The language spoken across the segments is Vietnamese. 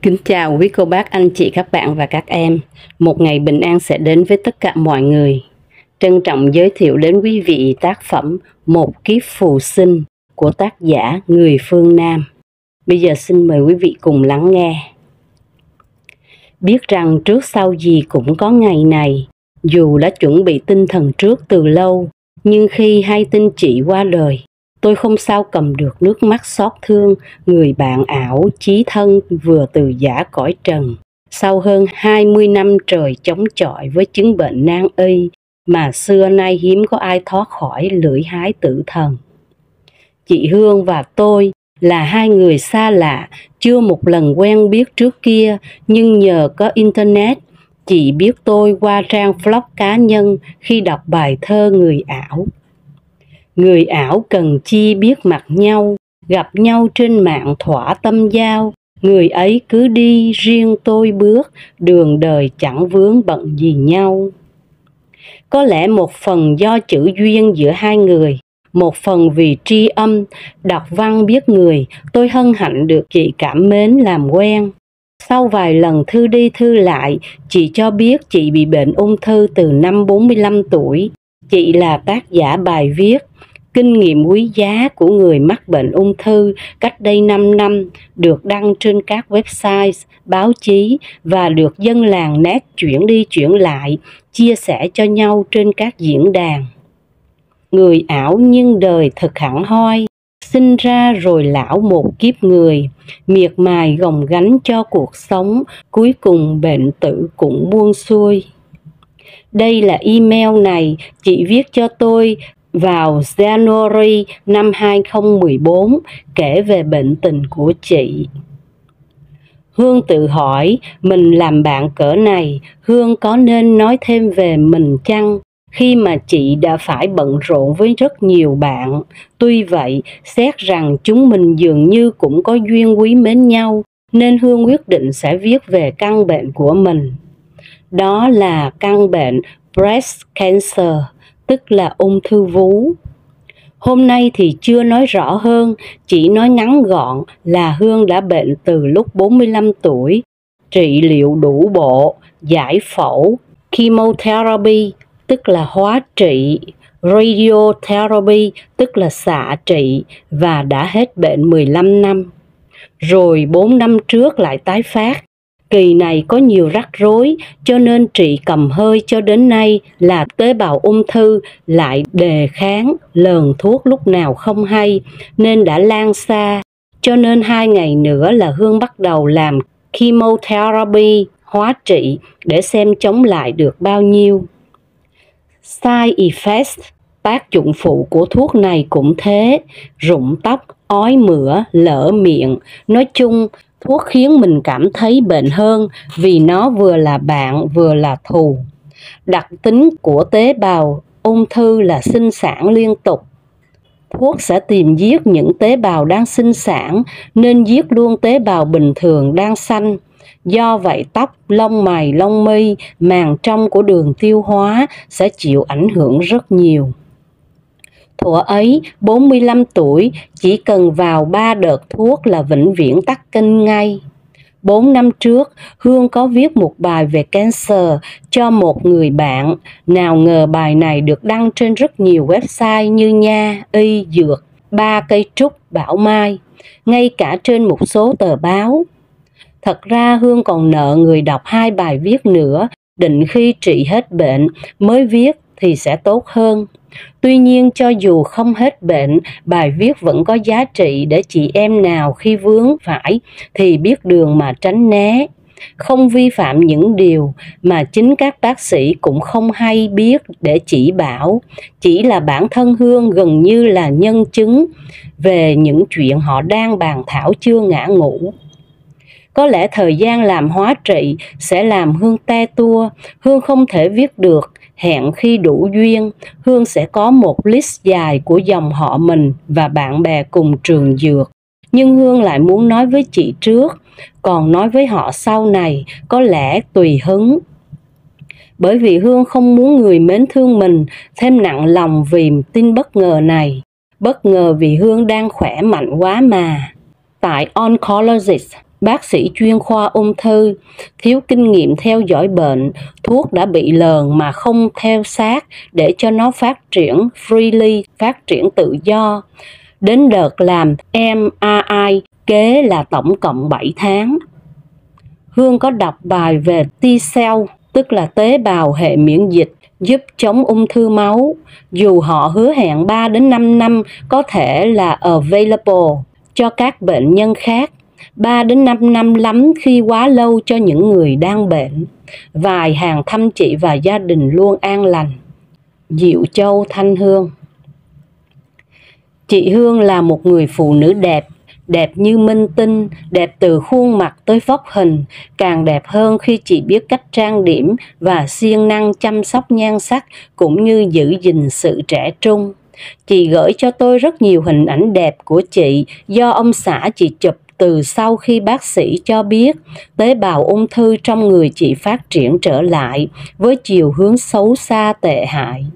Kính chào quý cô bác, anh chị, các bạn và các em. Một ngày bình an sẽ đến với tất cả mọi người. Trân trọng giới thiệu đến quý vị tác phẩm Một kiếp phù sinh của tác giả người phương Nam. Bây giờ xin mời quý vị cùng lắng nghe. Biết rằng trước sau gì cũng có ngày này, dù đã chuẩn bị tinh thần trước từ lâu, nhưng khi hay tin chị qua đời, tôi không sao cầm được nước mắt xót thương người bạn ảo chí thân vừa từ giã cõi trần. Sau hơn 20 năm trời chống chọi với chứng bệnh nan y mà xưa nay hiếm có ai thoát khỏi lưỡi hái tử thần. Chị Hương và tôi là hai người xa lạ, chưa một lần quen biết trước kia, nhưng nhờ có Internet, chị biết tôi qua trang blog cá nhân khi đọc bài thơ Người ảo. Người ảo cần chi biết mặt nhau, gặp nhau trên mạng thỏa tâm giao. Người ấy cứ đi, riêng tôi bước, đường đời chẳng vướng bận gì nhau. Có lẽ một phần do chữ duyên giữa hai người, một phần vì tri âm, đọc văn biết người, tôi hân hạnh được chị cảm mến làm quen. Sau vài lần thư đi thư lại, chị cho biết chị bị bệnh ung thư từ năm 45 tuổi. Chị là tác giả bài viết Kinh nghiệm quý giá của người mắc bệnh ung thư cách đây 5 năm, được đăng trên các website, báo chí và được dân làng net chuyển đi chuyển lại, chia sẻ cho nhau trên các diễn đàn. Người ảo nhưng đời thật hẳn hoi, sinh ra rồi lão một kiếp người, miệt mài gồng gánh cho cuộc sống, cuối cùng bệnh tử cũng buông xuôi. Đây là email này chị viết cho tôi vào January năm 2014 kể về bệnh tình của chị. Hương tự hỏi mình làm bạn cỡ này, Hương có nên nói thêm về mình chăng? Khi mà chị đã phải bận rộn với rất nhiều bạn. Tuy vậy, xét rằng chúng mình dường như cũng có duyên quý mến nhau, nên Hương quyết định sẽ viết về căn bệnh của mình. Đó là căn bệnh breast cancer, tức là ung thư vú. Hôm nay thì chưa nói rõ hơn, chỉ nói ngắn gọn là Hương đã bệnh từ lúc 45 tuổi, trị liệu đủ bộ, giải phẫu, chemotherapy, tức là hóa trị, radiotherapy, tức là xạ trị, và đã hết bệnh 15 năm. Rồi 4 năm trước lại tái phát. Kỳ này có nhiều rắc rối, cho nên trị cầm hơi cho đến nay là tế bào ung thư lại đề kháng, lờn thuốc lúc nào không hay, nên đã lan xa. Cho nên 2 ngày nữa là Hương bắt đầu làm chemotherapy, hóa trị, để xem chống lại được bao nhiêu. Side effects, tác dụng phụ của thuốc này cũng thế, rụng tóc, ói mửa, lở miệng. Nói chung, thuốc khiến mình cảm thấy bệnh hơn vì nó vừa là bạn vừa là thù. Đặc tính của tế bào ung thư là sinh sản liên tục. Thuốc sẽ tìm giết những tế bào đang sinh sản nên giết luôn tế bào bình thường đang sanh. Do vậy tóc, lông mày, lông mi, màng trong của đường tiêu hóa sẽ chịu ảnh hưởng rất nhiều. Thuở ấy, 45 tuổi, chỉ cần vào 3 đợt thuốc là vĩnh viễn tắc kênh ngay. 4 năm trước, Hương có viết một bài về cancer cho một người bạn. Nào ngờ bài này được đăng trên rất nhiều website như Nha, Y, Dược, Ba Cây Trúc, Bảo Mai, ngay cả trên một số tờ báo. Thật ra Hương còn nợ người đọc 2 bài viết nữa, định khi trị hết bệnh mới viết thì sẽ tốt hơn. Tuy nhiên cho dù không hết bệnh, bài viết vẫn có giá trị để chị em nào khi vướng phải thì biết đường mà tránh né. Không vi phạm những điều mà chính các bác sĩ cũng không hay biết để chỉ bảo. Chỉ là bản thân Hương gần như là nhân chứng về những chuyện họ đang bàn thảo chưa ngã ngũ. Có lẽ thời gian làm hóa trị sẽ làm Hương te tua, Hương không thể viết được. Hẹn khi đủ duyên, Hương sẽ có một list dài của dòng họ mình và bạn bè cùng trường dược. Nhưng Hương lại muốn nói với chị trước, còn nói với họ sau này có lẽ tùy hứng. Bởi vì Hương không muốn người mến thương mình thêm nặng lòng vì tin bất ngờ này. Bất ngờ vì Hương đang khỏe mạnh quá mà. Tại oncologist, bác sĩ chuyên khoa ung thư, thiếu kinh nghiệm theo dõi bệnh, thuốc đã bị lờn mà không theo sát để cho nó phát triển freely, phát triển tự do. Đến đợt làm MRI kế là tổng cộng 7 tháng. Hương có đọc bài về T-cell, tức là tế bào hệ miễn dịch, giúp chống ung thư máu. Dù họ hứa hẹn 3 đến 5 năm có thể là available cho các bệnh nhân khác, 3 đến 5 năm lắm khi quá lâu cho những người đang bệnh. Vài hàng thăm chị và gia đình luôn an lành. Diệu Châu, Thanh Hương. Chị Hương là một người phụ nữ đẹp, đẹp như minh tinh, đẹp từ khuôn mặt tới vóc hình, càng đẹp hơn khi chị biết cách trang điểm và siêng năng chăm sóc nhan sắc cũng như giữ gìn sự trẻ trung. Chị gửi cho tôi rất nhiều hình ảnh đẹp của chị do ông xã chị chụp từ sau khi bác sĩ cho biết tế bào ung thư trong người chị phát triển trở lại với chiều hướng xấu xa tệ hại.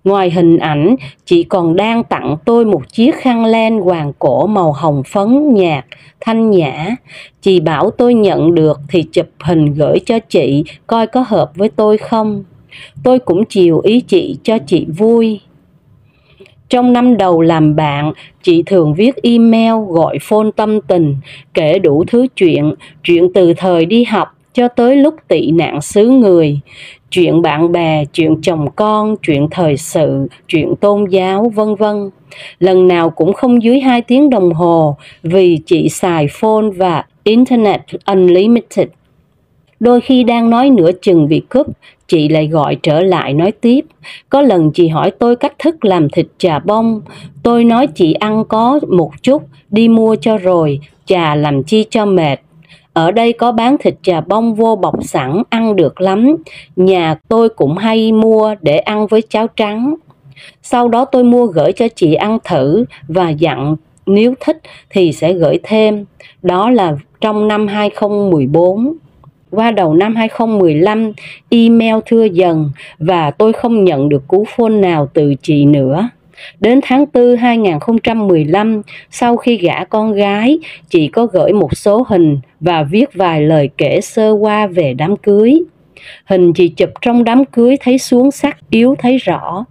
Ngoài hình ảnh, chị còn đang tặng tôi một chiếc khăn len hoàng cổ màu hồng phấn nhạt, thanh nhã. Chị bảo tôi nhận được thì chụp hình gửi cho chị coi có hợp với tôi không. Tôi cũng chiều ý chị cho chị vui. Trong năm đầu làm bạn, chị thường viết email, gọi phone tâm tình, kể đủ thứ chuyện từ thời đi học cho tới lúc tị nạn xứ người. Chuyện bạn bè, chuyện chồng con, chuyện thời sự, chuyện tôn giáo, vân vân. Lần nào cũng không dưới 2 tiếng đồng hồ vì chị xài phone và Internet Unlimited. Đôi khi đang nói nửa chừng bị cúp, chị lại gọi trở lại nói tiếp. Có lần chị hỏi tôi cách thức làm thịt chà bông. Tôi nói chị ăn có một chút, đi mua cho rồi, chà làm chi cho mệt. Ở đây có bán thịt chà bông vô bọc sẵn, ăn được lắm. Nhà tôi cũng hay mua để ăn với cháo trắng. Sau đó tôi mua gửi cho chị ăn thử và dặn nếu thích thì sẽ gửi thêm. Đó là trong năm 2014. Qua đầu năm 2015, email thưa dần và tôi không nhận được cú phone nào từ chị nữa. Đến tháng 4 2015, sau khi gả con gái, chị có gửi một số hình và viết vài lời kể sơ qua về đám cưới. Hình chị chụp trong đám cưới thấy xuống sắc, yếu thấy rõ.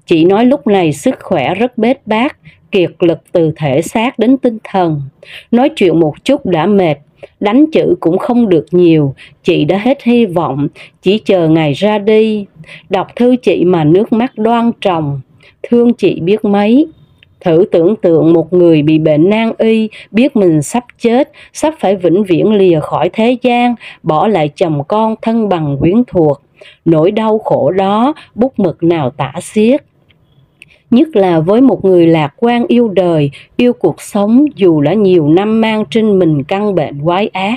Chị nói lúc này sức khỏe rất bết bát, kiệt lực từ thể xác đến tinh thần. Nói chuyện một chút đã mệt, đánh chữ cũng không được nhiều, chị đã hết hy vọng, chỉ chờ ngày ra đi. Đọc thư chị mà nước mắt đoan tròng, thương chị biết mấy. Thử tưởng tượng một người bị bệnh nan y, biết mình sắp chết, sắp phải vĩnh viễn lìa khỏi thế gian, bỏ lại chồng con thân bằng quyến thuộc. Nỗi đau khổ đó bút mực nào tả xiết. Nhất là với một người lạc quan yêu đời, yêu cuộc sống dù đã nhiều năm mang trên mình căn bệnh quái ác.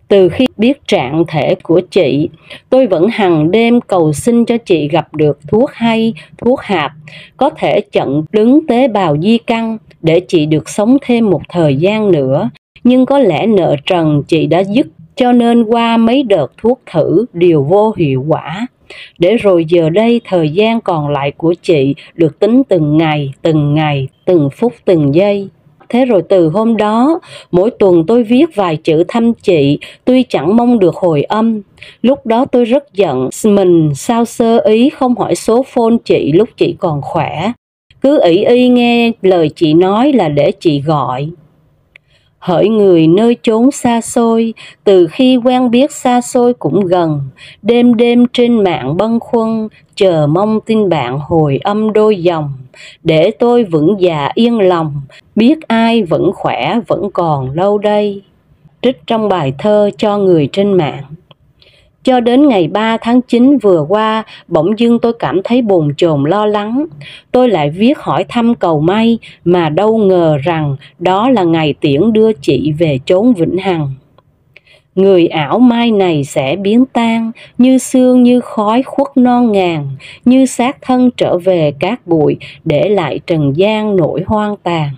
Từ khi biết trạng thể của chị, tôi vẫn hằng đêm cầu xin cho chị gặp được thuốc hay, thuốc hạp, có thể chặn đứng tế bào di căn để chị được sống thêm một thời gian nữa. Nhưng có lẽ nợ trần chị đã dứt, cho nên qua mấy đợt thuốc thử đều vô hiệu quả. Để rồi giờ đây thời gian còn lại của chị được tính từng ngày, từng phút, từng giây. Thế rồi từ hôm đó, mỗi tuần tôi viết vài chữ thăm chị, tuy chẳng mong được hồi âm. Lúc đó tôi rất giận mình sao sơ ý không hỏi số phone chị lúc chị còn khỏe. Cứ ỷ y nghe lời chị nói là để chị gọi. Hỡi người nơi chốn xa xôi, từ khi quen biết xa xôi cũng gần, đêm đêm trên mạng bâng khuâng, chờ mong tin bạn hồi âm đôi dòng, để tôi vững dạ yên lòng, biết ai vẫn khỏe vẫn còn lâu đây. Trích trong bài thơ cho người trên mạng. Cho đến ngày 3 tháng 9 vừa qua, bỗng dưng tôi cảm thấy bồn chồn lo lắng. Tôi lại viết hỏi thăm cầu may, mà đâu ngờ rằng đó là ngày tiễn đưa chị về chốn vĩnh hằng. Người ảo mai này sẽ biến tan, như sương như khói khuất non ngàn, như xác thân trở về cát bụi, để lại trần gian nỗi hoang tàn.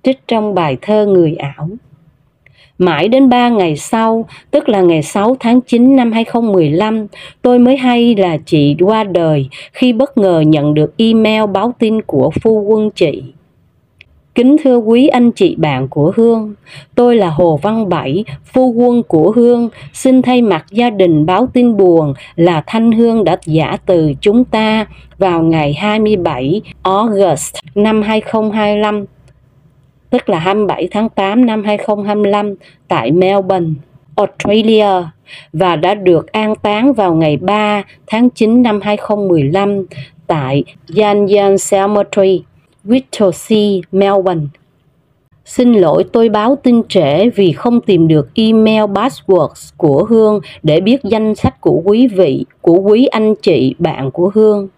Trích trong bài thơ Người ảo. Mãi đến 3 ngày sau, tức là ngày 6 tháng 9 năm 2015, tôi mới hay là chị qua đời khi bất ngờ nhận được email báo tin của phu quân chị. Kính thưa quý anh chị bạn của Hương, tôi là Hồ Văn Bảy, phu quân của Hương, xin thay mặt gia đình báo tin buồn là Thanh Hương đã giã từ chúng ta vào ngày 27 August năm 2025, tức là 27 tháng 8 năm 2025 tại Melbourne, Australia, và đã được an táng vào ngày 3 tháng 9 năm 2015 tại Yan Yan Cemetery, Whittlesea, Melbourne. Xin lỗi tôi báo tin trễ vì không tìm được email passwords của Hương để biết danh sách của quý anh chị bạn của Hương.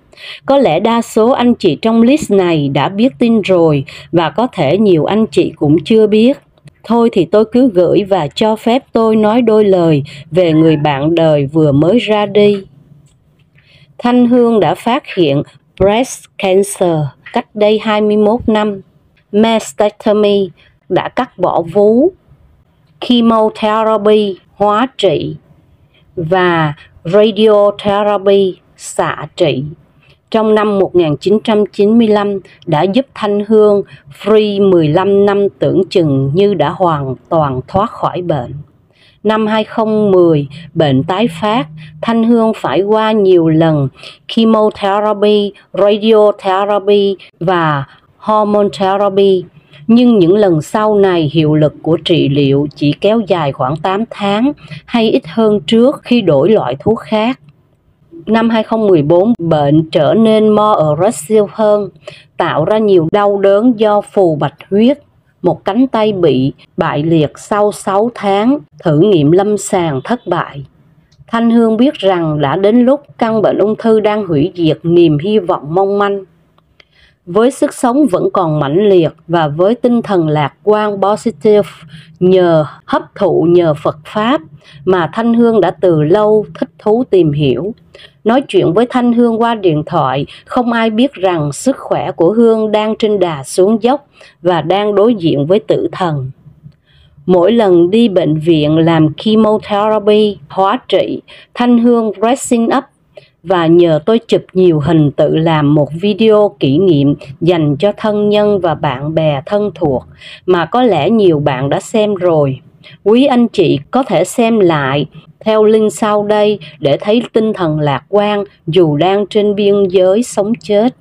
Có lẽ đa số anh chị trong list này đã biết tin rồi và có thể nhiều anh chị cũng chưa biết. Thôi thì tôi cứ gửi và cho phép tôi nói đôi lời về người bạn đời vừa mới ra đi. Thanh Hương đã phát hiện breast cancer cách đây 21 năm. Mastectomy đã cắt bỏ vú, chemotherapy hóa trị và radiotherapy xạ trị trong năm 1995 đã giúp Thanh Hương free 15 năm tưởng chừng như đã hoàn toàn thoát khỏi bệnh. Năm 2010, bệnh tái phát, Thanh Hương phải qua nhiều lần chemotherapy, radiotherapy và hormone therapy. Nhưng những lần sau này hiệu lực của trị liệu chỉ kéo dài khoảng 8 tháng hay ít hơn trước khi đổi loại thuốc khác. Năm 2014, bệnh trở nên more aggressive hơn, tạo ra nhiều đau đớn do phù bạch huyết. Một cánh tay bị bại liệt sau 6 tháng, thử nghiệm lâm sàng thất bại. Thanh Hương biết rằng đã đến lúc căn bệnh ung thư đang hủy diệt niềm hy vọng mong manh. Với sức sống vẫn còn mãnh liệt và với tinh thần lạc quan positive nhờ hấp thụ nhờ Phật Pháp mà Thanh Hương đã từ lâu thích thú tìm hiểu. Nói chuyện với Thanh Hương qua điện thoại, không ai biết rằng sức khỏe của Hương đang trên đà xuống dốc và đang đối diện với tử thần. Mỗi lần đi bệnh viện làm chemotherapy, hóa trị, Thanh Hương dressing up và nhờ tôi chụp nhiều hình tự làm một video kỷ niệm dành cho thân nhân và bạn bè thân thuộc mà có lẽ nhiều bạn đã xem rồi. Quý anh chị có thể xem lại theo link sau đây để thấy tinh thần lạc quan dù đang trên biên giới sống chết.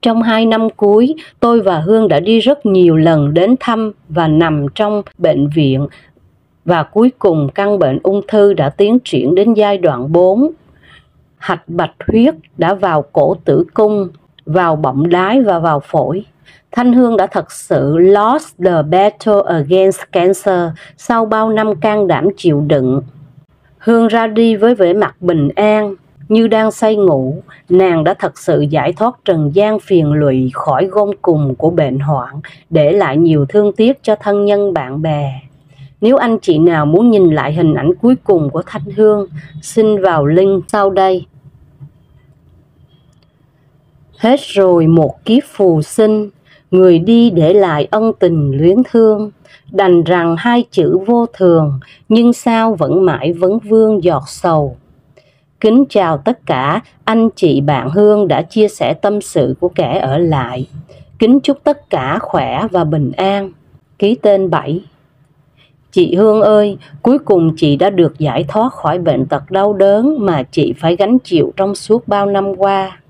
Trong 2 năm cuối, tôi và Hương đã đi rất nhiều lần đến thăm và nằm trong bệnh viện và cuối cùng căn bệnh ung thư đã tiến triển đến giai đoạn 4. Hạch bạch huyết đã vào cổ tử cung, vào bọng đái và vào phổi. Thanh Hương đã thật sự lost the battle against cancer sau bao năm can đảm chịu đựng. Hương ra đi với vẻ mặt bình an, như đang say ngủ. Nàng đã thật sự giải thoát trần gian phiền lụy khỏi gông cùm của bệnh hoạn, để lại nhiều thương tiếc cho thân nhân bạn bè. Nếu anh chị nào muốn nhìn lại hình ảnh cuối cùng của Thanh Hương, xin vào link sau đây. Hết rồi một kiếp phù sinh, người đi để lại ân tình luyến thương. Đành rằng 2 chữ vô thường, nhưng sao vẫn mãi vấn vương giọt sầu. Kính chào tất cả anh chị bạn Hương đã chia sẻ tâm sự của kẻ ở lại. Kính chúc tất cả khỏe và bình an. Ký tên 7. Chị Hương ơi, cuối cùng chị đã được giải thoát khỏi bệnh tật đau đớn mà chị phải gánh chịu trong suốt bao năm qua.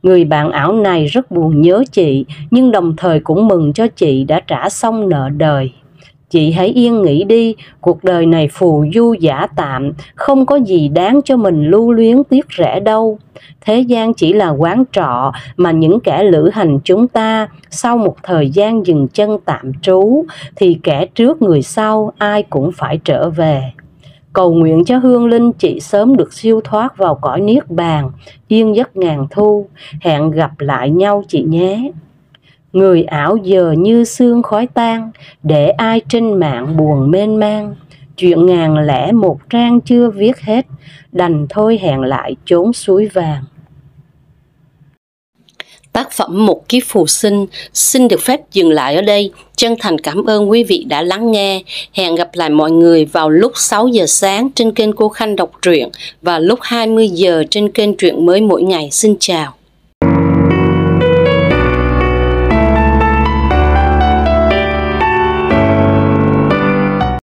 Người bạn ảo này rất buồn nhớ chị, nhưng đồng thời cũng mừng cho chị đã trả xong nợ đời. Chị hãy yên nghỉ đi, cuộc đời này phù du giả tạm, không có gì đáng cho mình lưu luyến tiếc rẻ đâu. Thế gian chỉ là quán trọ mà những kẻ lữ hành chúng ta, sau một thời gian dừng chân tạm trú, thì kẻ trước người sau ai cũng phải trở về. Cầu nguyện cho hương linh chị sớm được siêu thoát vào cõi niết bàn, yên giấc ngàn thu. Hẹn gặp lại nhau chị nhé. Người ảo giờ như sương khói tan, để ai trên mạng buồn mênh mang. Chuyện 1001 trang chưa viết hết, đành thôi hẹn lại chốn suối vàng. Tác phẩm Một kiếp phù sinh xin được phép dừng lại ở đây. Chân thành cảm ơn quý vị đã lắng nghe. Hẹn gặp lại mọi người vào lúc 6 giờ sáng trên kênh Cô Khanh đọc truyện và lúc 20 giờ trên kênh Truyện Mới Mỗi Ngày. Xin chào.